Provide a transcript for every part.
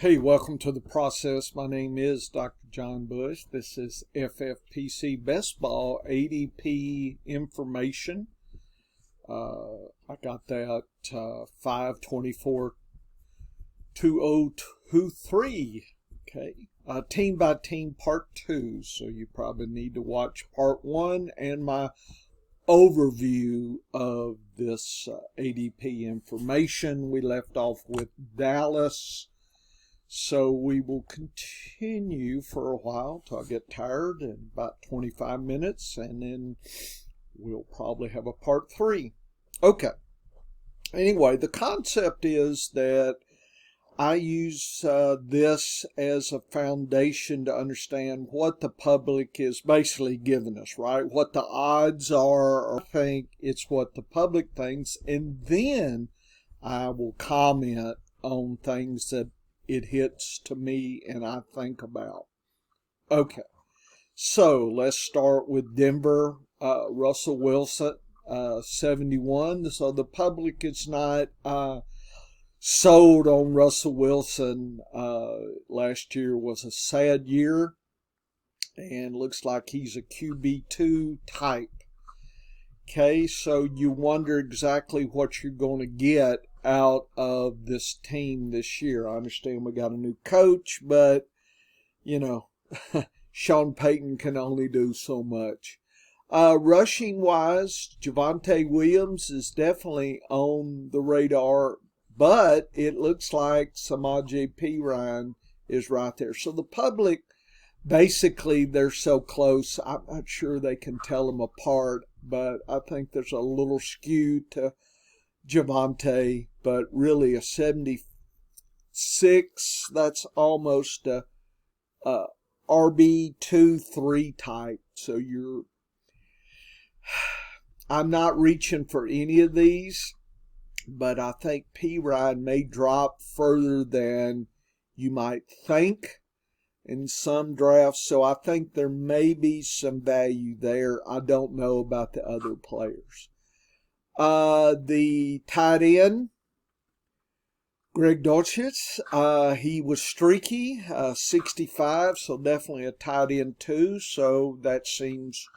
Hey, welcome to the process. My name is Dr. John Bush. This is FFPC Best Ball ADP information. I got that 5/24/2023. Okay, team by team part 2. So you probably need to watch part 1 and my overview of this ADP information. We left off with Dallas. So we will continue for a while till I get tired in about 25 minutes, and then we'll probably have a part 3. Okay. Anyway, the concept is that I use this as a foundation to understand what the public is basically giving us, right? What the odds are, or I think it's what the public thinks, and then I will comment on things that it hits to me and I think about. Okay, so let's start with Denver. Russell Wilson, 71. So the public is not sold on Russell Wilson. Last year was a sad year, and looks like he's a QB2 type. Okay, so you wonder exactly what you're going to get out of this team this year. I understand we got a new coach, but, you know, Sean Payton can only do so much. Rushing-wise, Javonte Williams is definitely on the radar, but it looks like Samaje Perine is right there. So the public, basically, they're so close, I'm not sure they can tell them apart, but I think there's a little skew to Javonte, but really a 76, that's almost a RB2-3 type. So I'm not reaching for any of these, but I think Perine may drop further than you might think in some drafts, so I think there may be some value there. I don't know about the other players. The tight end, Greg Dulcich, he was streaky, 65, so definitely a tight end too, so that seems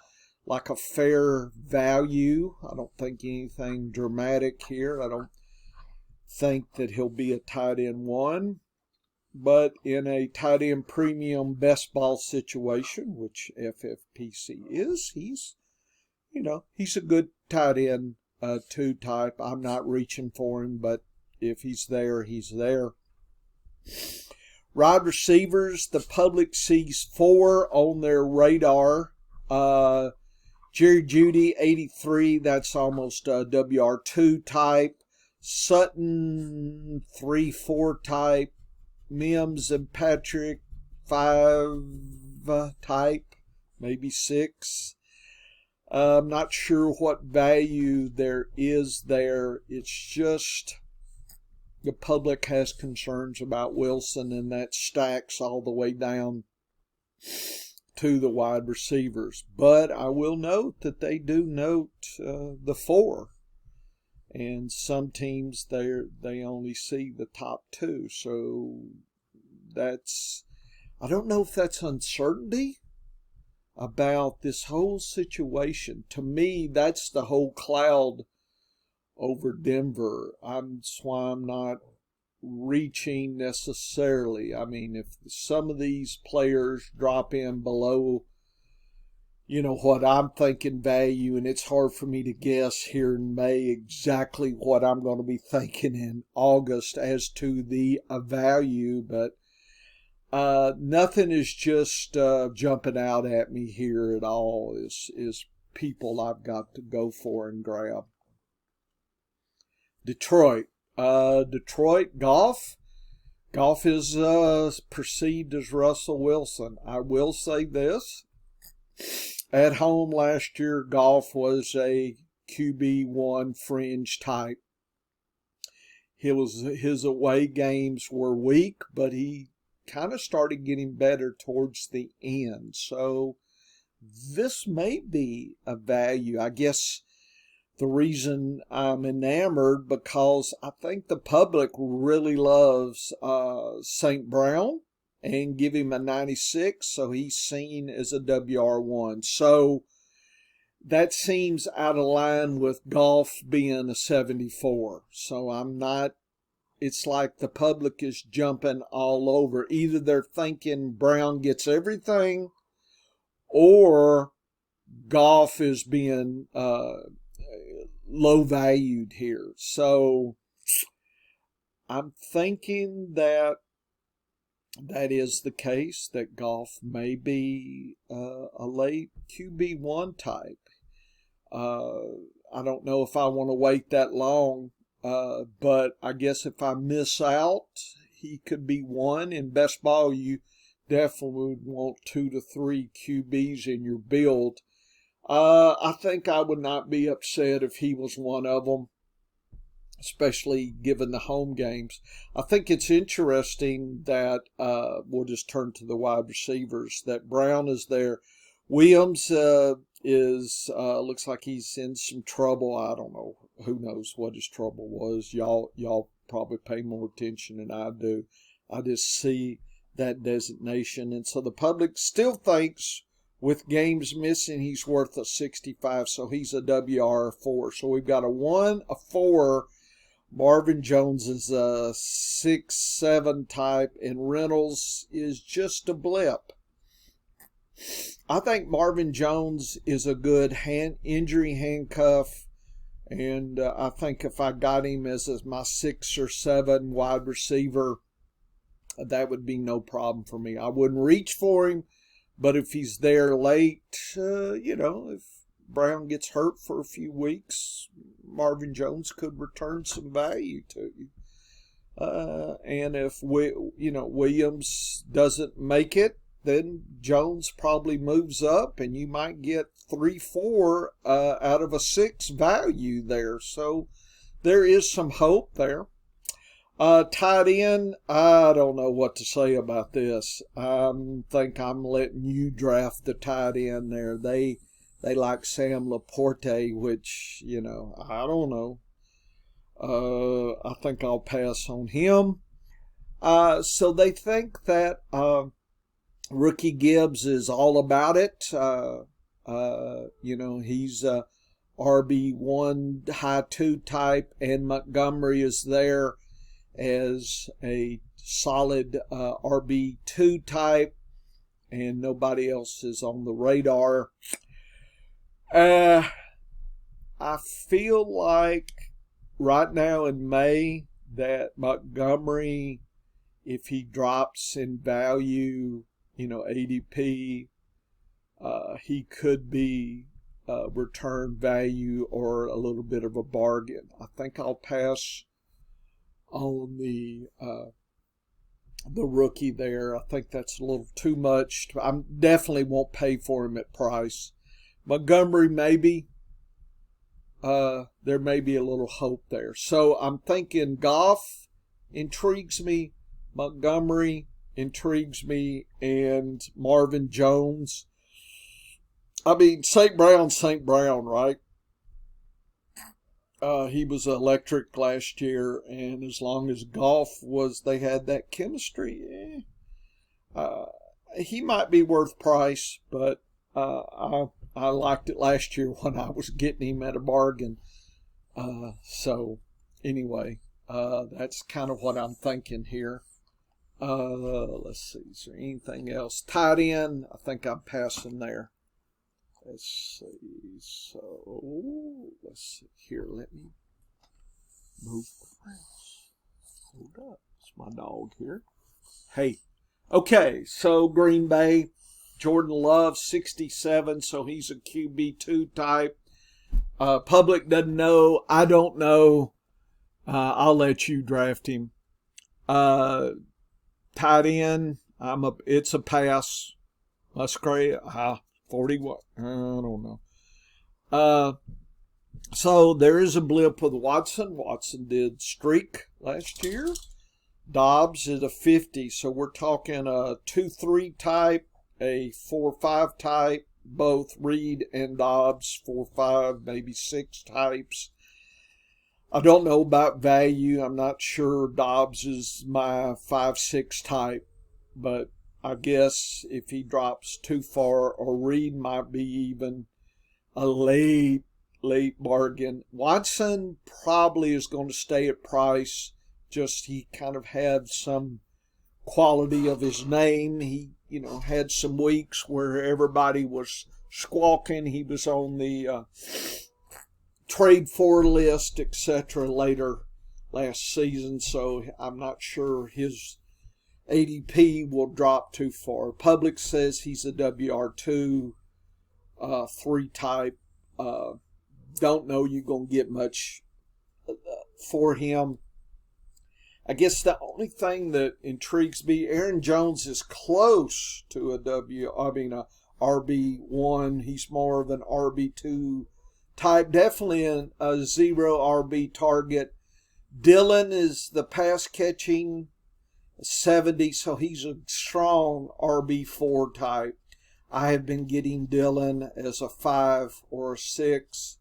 like a fair value. I don't think anything dramatic here. I don't think that he'll be a tight end 1. But in a tight end premium best ball situation, which FFPC is, he's a good tight end 2 type. I'm not reaching for him, but if he's there, he's there. Wide receivers, the public sees 4 on their radar. Jerry Jeudy, 83, that's almost a WR2 type. Sutton, 3-4 type. Mims and Patrick, 5 type, maybe 6. I'm not sure what value there is there. It's just the public has concerns about Wilson, and that stacks all the way down to the wide receivers. But I will note that they do note the 4. And some teams, they only see the top 2. So I don't know if that's uncertainty about this whole situation. To me, that's the whole cloud over Denver. That's why I'm not reaching necessarily. I mean, if some of these players drop in below what I'm thinking value, and it's hard for me to guess here in May exactly what I'm going to be thinking in August as to the value, but nothing is just jumping out at me here at all is people I've got to go for and grab. Detroit, Goff is perceived as Russell Wilson. I will say this. At home last year, Goff was a QB1 fringe type. His away games were weak, but he kind of started getting better towards the end. So this may be a value. I guess the reason I'm enamored, because I think the public really loves St. Brown, and give him a 96, so he's seen as a WR1. So that seems out of line with Goff being a 74. So I'm not, it's like the public is jumping all over. Either they're thinking Brown gets everything, or Goff is being low valued here. So I'm thinking that that is the case, that Goff may be a late QB1 type. I don't know if I want to wait that long, but I guess if I miss out, he could be one. In best ball, you definitely would want 2 to 3 QBs in your build. I think I would not be upset if he was one of them, especially given the home games. I think it's interesting that we'll just turn to the wide receivers, that Brown is there. Williams is looks like he's in some trouble. I don't know. Who knows what his trouble was. Y'all probably pay more attention than I do. I just see that designation. And so the public still thinks with games missing, he's worth a 65. So he's a WR4. So we've got a 1, a 4. Marvin Jones is a 6-7 type, and Reynolds is just a blip. I think Marvin Jones is a good injury handcuff, and I think if I got him as my 6 or 7 wide receiver, that would be no problem for me. I wouldn't reach for him, but if he's there late, if Brown gets hurt for a few weeks, Marvin Jones could return some value to you. And if Williams doesn't make it, then Jones probably moves up, and you might get 3-4 out of a 6 value there. So there is some hope there. Tight end, I don't know what to say about this. I think I'm letting you draft the tight end there. They like Sam Laporte, which, I don't know. I think I'll pass on him. So they think that Rookie Gibbs is all about it. He's a RB1 high 2 type, and Montgomery is there as a solid RB2 type, and nobody else is on the radar. I feel like right now in May that Montgomery, if he drops in value, ADP, he could be return value or a little bit of a bargain. I think I'll pass on the rookie there. I think that's a little too much. I definitely won't pay for him at price. Montgomery, maybe. There may be a little hope there. So I'm thinking Goff intrigues me, Montgomery intrigues me, and Marvin Jones. I mean, St. Brown, right? He was electric last year, and as long as Goff they had that chemistry, he might be worth price, but I liked it last year when I was getting him at a bargain. So anyway, that's kind of what I'm thinking here. Let's see, is there anything else? Tight end, I think I'm passing there. Let's see, so let's see here. Let me move the mouse. Hold up, it's my dog here. Hey, okay, so Green Bay, Jordan Love, 67, so he's a QB2 type. Public doesn't know. I don't know. I'll let you draft him. Tight end, it's a pass. Musgrave, 41. I don't know. So there is a blip with Watson. Watson did streak last year. Dobbs is a 50, so we're talking a 2-3 type, a 4-5 type, both Reed and Dobbs, 4, 5, maybe 6 types. I don't know about value. I'm not sure Dobbs is my 5, 6 type, but I guess if he drops too far, or Reed might be even a late bargain. Watson probably is going to stay at price. Just he kind of had some quality of his name. He, had some weeks where everybody was squawking. He was on the trade for list, etc. later last season, so I'm not sure his ADP will drop too far. Public says he's a WR2 3 type. Don't know you're going to get much for him. I guess the only thing that intrigues me, Aaron Jones is close to a RB1. He's more of an RB2 type, definitely a 0 RB target. Dillon is the pass catching 70, so he's a strong RB4 type. I have been getting Dillon as a 5 or a 6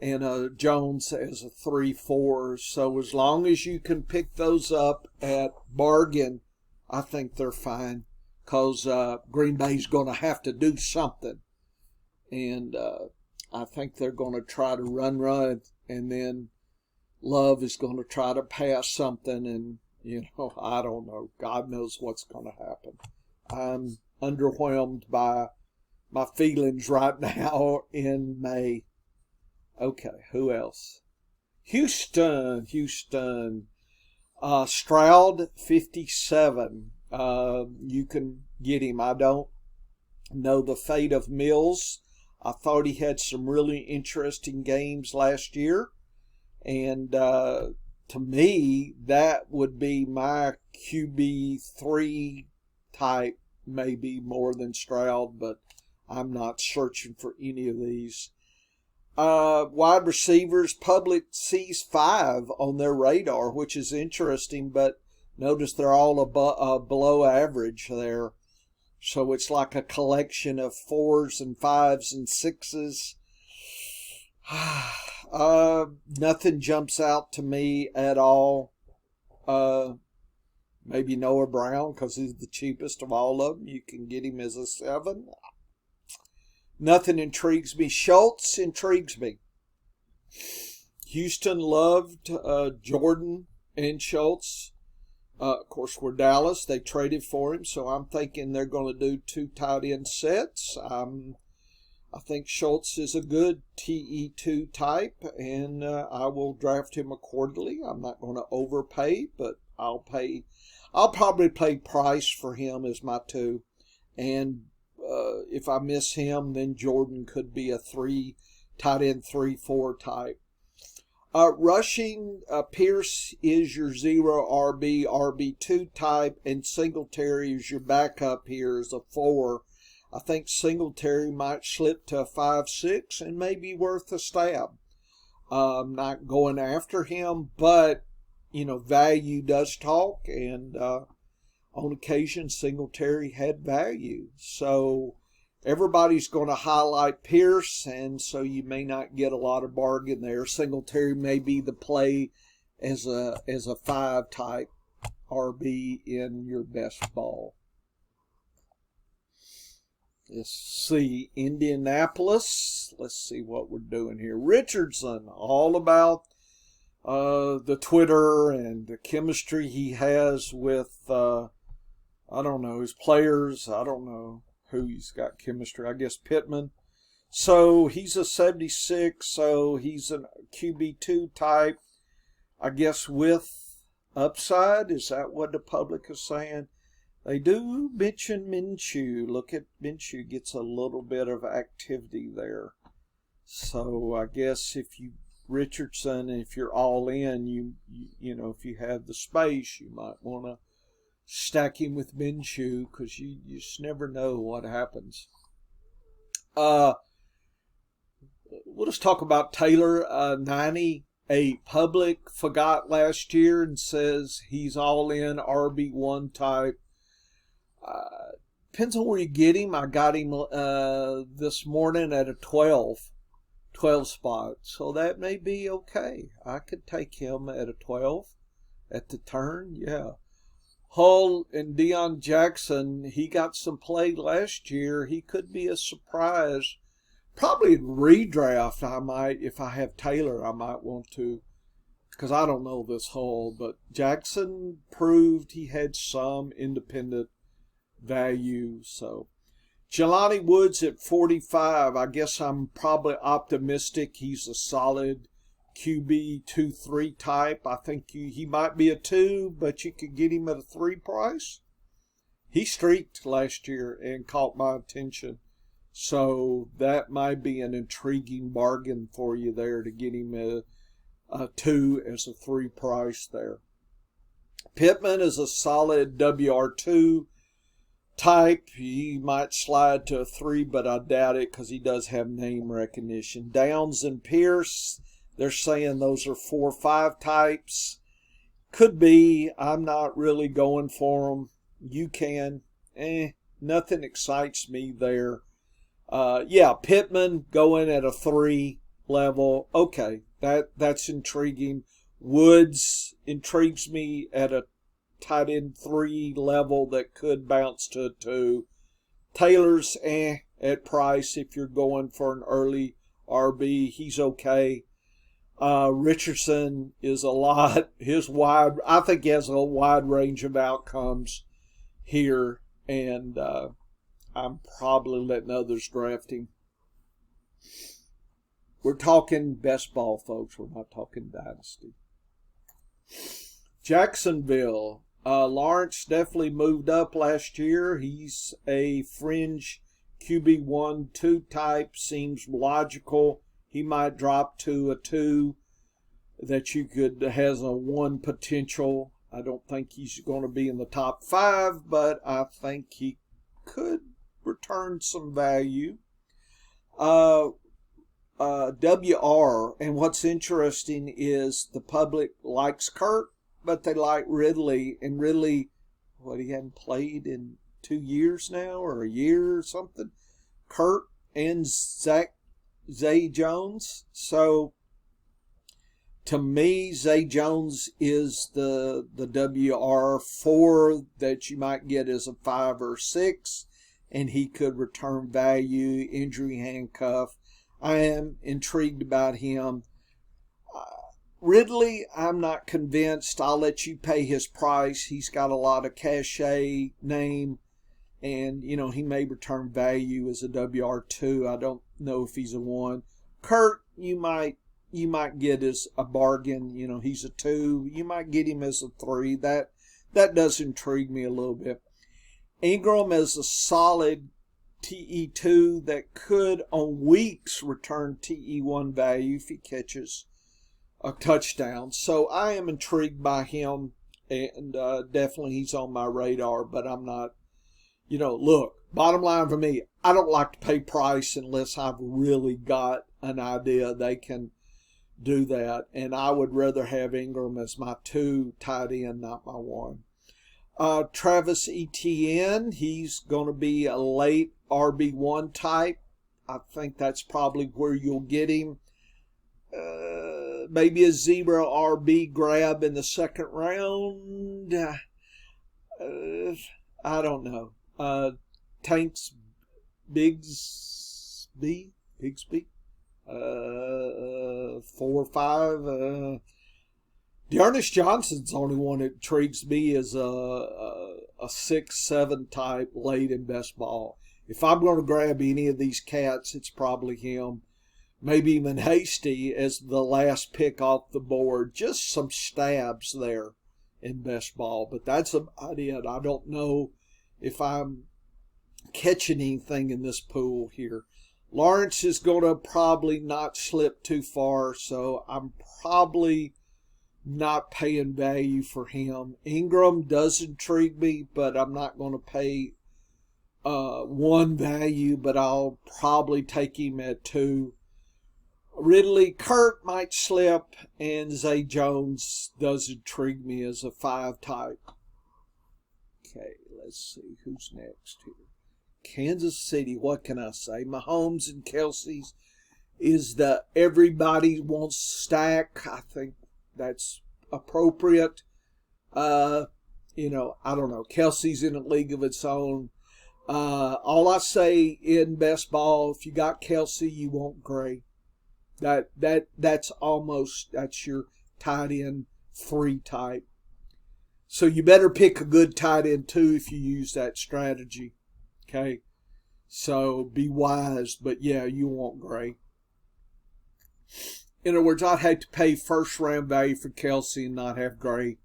and Jones as a 3, 4. So as long as you can pick those up at bargain, I think they're fine, because Green Bay's going to have to do something. And I think they're going to try to run, and then Love is going to try to pass something, and, I don't know. God knows what's going to happen. I'm underwhelmed by my feelings right now in May. Okay, who else? Houston. Stroud, 57. You can get him. I don't know the fate of Mills. I thought he had some really interesting games last year. And to me, that would be my QB3 type, maybe more than Stroud, but I'm not searching for any of these. Wide receivers, Public sees 5 on their radar, which is interesting, but notice they're all below average there. So it's like a collection of 4s and 5s and 6s. Nothing jumps out to me at all. Maybe Noah Brown, because he's the cheapest of all of them. You can get him as a 7. Nothing intrigues me. Schultz intrigues me. Houston loved Jordan and Schultz. Of course, we're Dallas. They traded for him, so I'm thinking they're going to do 2 tight end sets. I think Schultz is a good TE2 type, and I will draft him accordingly. I'm not going to overpay, but I'll probably pay price for him as my 2. And if I miss him, then Jordan could be a 3 tight end 3-4 type. Rushing, Pierce is your 0 RB, RB2 type, and Singletary is your backup here as a 4. I think Singletary might slip to a 5, 6 and may be worth a stab. I'm not going after him, but, value does talk, and on occasion Singletary had value. So everybody's going to highlight Pierce, and so you may not get a lot of bargain there. Singletary may be the play as a 5 type RB in your best ball. Let's see, Indianapolis. Let's see what we're doing here. Richardson, all about the Twitter and the chemistry he has with, his players. I don't know who he's got chemistry. I guess Pittman. So he's a 76, so he's a QB2 type, I guess, with upside. Is that what the public is saying? They do mention Minshew. Look at Minshew, gets a little bit of activity there. So I guess if you, Richardson, if you're all in, you if you have the space, you might want to stack him with Minshew, because you just never know what happens. We'll just talk about Taylor. 98 Public forgot last year and says he's all in RB1 type. Depends on where you get him. I got him this morning at a 12 spot. So that may be okay. I could take him at a 12 at the turn. Yeah. Hull and Deion Jackson, he got some play last year. He could be a surprise. Probably in redraft, I might, if I have Taylor, I might want to, because I don't know this Hull, but Jackson proved he had some independent value. So Jelani Woods at 45, I guess I'm probably optimistic. He's a solid QB 2-3 type. I think he might be a 2, but you could get him at a 3 price. He streaked last year and caught my attention. So that might be an intriguing bargain for you there to get him a 2 as a 3 price there. Pittman is a solid WR2 type. He might slide to a 3, but I doubt it because he does have name recognition. Downs and Pierce, they're saying those are 4-5 types. Could be. I'm not really going for them. You can. Nothing excites me there. Yeah, Pittman going at a 3 level. Okay, that's intriguing. Woods intrigues me at a tight end 3 level that could bounce to a 2. Taylor's at price if you're going for an early RB. He's okay. Richardson is a lot. I think he has a wide range of outcomes here, and I'm probably letting others draft him. We're talking best ball, folks. We're not talking dynasty. Jacksonville. Lawrence definitely moved up last year. He's a fringe QB 1-2 type. Seems logical. He might drop to a 2 that has a 1 potential. I don't think he's going to be in the top 5, but I think he could return some value. WR, and what's interesting is the public likes Kurt, but they like Ridley, and Ridley, he hadn't played in 2 years now, or a year or something. Kurt and Zay Jones. So to me, Zay Jones is the WR4 that you might get as a 5 or 6, and he could return value, injury handcuff. I am intrigued about him. Ridley, I'm not convinced. I'll let you pay his price. He's got a lot of cachet, name, and, he may return value as a WR2. I don't know if he's a 1. Kurt, you might get as a bargain. He's a 2. You might get him as a 3. That does intrigue me a little bit. Ingram is a solid TE2 that could, on weeks, return TE1 value if he catches a touchdown. So I am intrigued by him, and definitely he's on my radar, but I'm not, look, bottom line for me, I don't like to pay price unless I've really got an idea they can do that, and I would rather have Ingram as my 2 tight end, not my 1. Travis Etienne, he's going to be a late RB1 type. I think that's probably where you'll get him. Maybe a 0 RB grab in the second round. I don't know. Tanks Bigsby. 4 or 5. Dearness Johnson's the only one that intrigues me as a 6-7 type late in best ball. If I'm going to grab any of these cats, it's probably him. Maybe even Hasty as the last pick off the board. Just some stabs there in best ball. But that's about it. I don't know if I'm catching anything in this pool here. Lawrence is going to probably not slip too far, so I'm probably not paying value for him. Ingram does intrigue me, but I'm not going to pay 1 value, but I'll probably take him at 2. Ridley, Kurt might slip, and Zay Jones does intrigue me as a 5 type. Okay, let's see who's next here. Kansas City, what can I say? Mahomes and Kelsey's is the everybody wants stack. I think that's appropriate. You know, I don't know. Kelsey's in a league of its own. All I say in best ball, if you got Kelsey, you want Gray. That's your tight end 3 type. So you better pick a good tight end 2 if you use that strategy. Okay. So be wise, but yeah, you want Gray. In other words, I'd hate to pay first round value for Kelsey and not have Gray.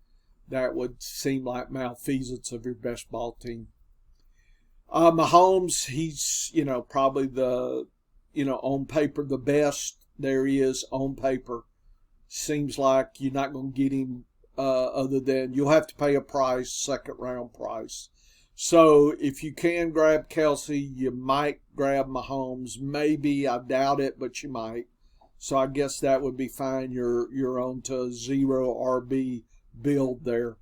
That would seem like malfeasance of your best ball team. Mahomes, he's, you know, probably the, you know, on paper, the best there is on paper. Seems like you're not going to get him other than you'll have to pay a price, second round price. So if you can grab Kelsey, you might grab Mahomes. Maybe, I doubt it, but you might. So I guess that would be fine. You're on to a 0 RB build there.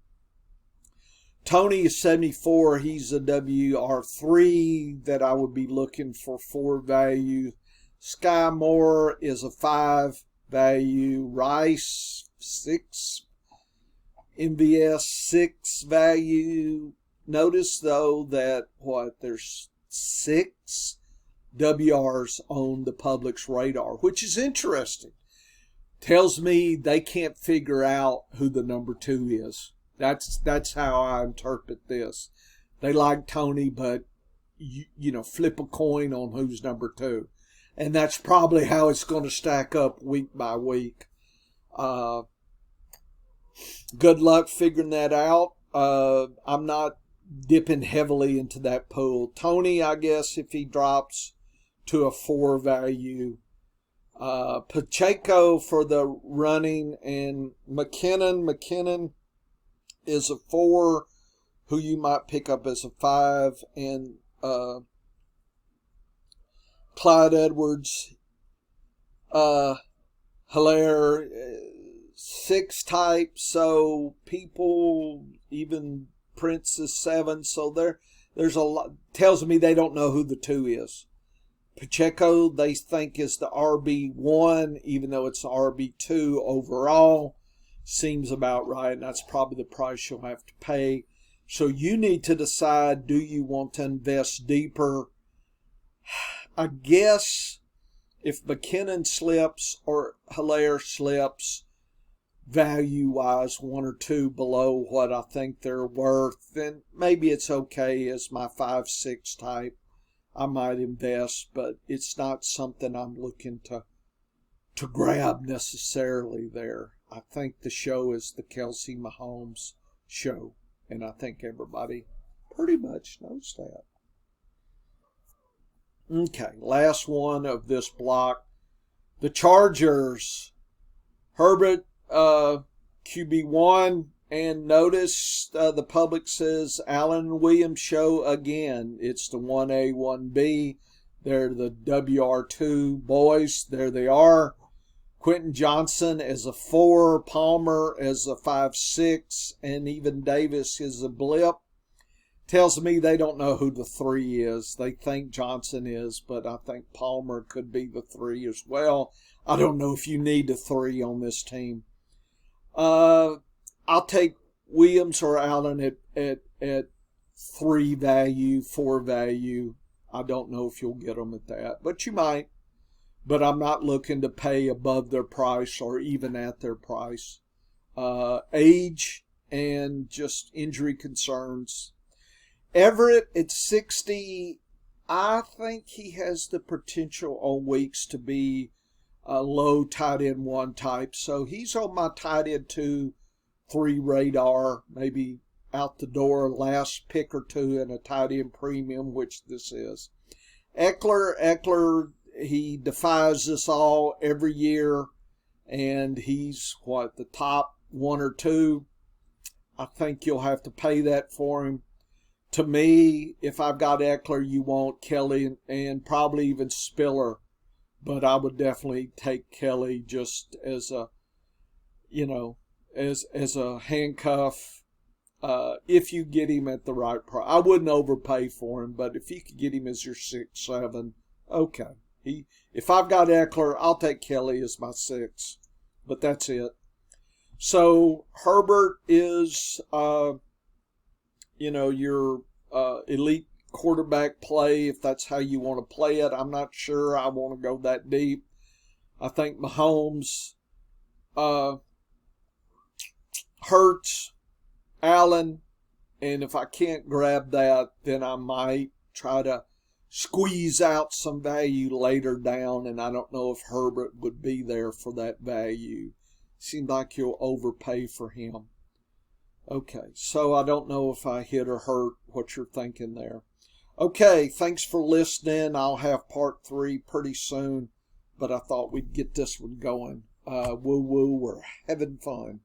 Tony is 74. He's a WR3 that I would be looking for 4 value. Sky Moore is a 5 value. Rice 6. MVS 6 value. Notice though that there's 6 WRs on the public's radar, which is interesting. Tells me they can't figure out who the number 2 is. That's how I interpret this. They like Tony, but you know, flip a coin on who's number 2, and that's probably how it's going to stack up week by week. Good luck figuring that out. I'm not dipping heavily into that pool. Tony, I guess if he drops to a 4 value. Pacheco for the running, and McKinnon is a 4, who you might pick up as a 5, and Clyde Edwards, Hilaire, 6 type, so people, even Prince is 7, so there's a lot, tells me they don't know who the 2 is. Pacheco, they think, is the RB1, even though it's RB2 overall. Seems about right, and that's probably the price you'll have to pay. So you need to decide, do you want to invest deeper? I guess if McKinnon slips or Hilaire slips, value-wise, 1 or 2 below what I think they're worth, then maybe it's okay as my 5-6 type. I might invest, but it's not something I'm looking to grab necessarily there. I think the show is the Kelsey Mahomes show, and I think everybody pretty much knows that. Okay, last one of this block. The Chargers. Herbert, QB1, and notice the public says Allen Williams show again. It's the 1A, 1B. They're the WR2 boys. There they are. Quentin Johnson as a 4, Palmer as a 5-6, and even Davis is a blip. Tells me they don't know who the 3 is. They think Johnson is, but I think Palmer could be the 3 as well. I don't know if you need a 3 on this team. I'll take Williams or Allen at 3 value, 4 value. I don't know if you'll get them at that, but you might. But I'm not looking to pay above their price or even at their price. Age and just injury concerns. Everett at 60, I think he has the potential on weeks to be a low tight end 1 type. So he's on my tight end 2, 3 radar, maybe out the door, last pick or 2 in a tight end premium, which this is. Eckler, he defies us all every year, and he's, the top 1 or 2. I think you'll have to pay that for him. To me, if I've got Eckler, you want Kelly and probably even Spiller. But I would definitely take Kelly just as a, as a handcuff if you get him at the right price. I wouldn't overpay for him, but if you could get him as your 6-7, okay. If I've got Eckler, I'll take Kelly as my 6, but that's it. So Herbert is, your elite quarterback play, if that's how you want to play it. I'm not sure I want to go that deep. I think Mahomes, Hurts, Allen, and if I can't grab that, then I might try to squeeze out some value later down, and I don't know if Herbert would be there for that value. Seems like you'll overpay for him. Okay, so I don't know if I hit or hurt what you're thinking there. Okay, thanks for listening. I'll have part 3 pretty soon, but I thought we'd get this one going. Woo-woo, we're having fun.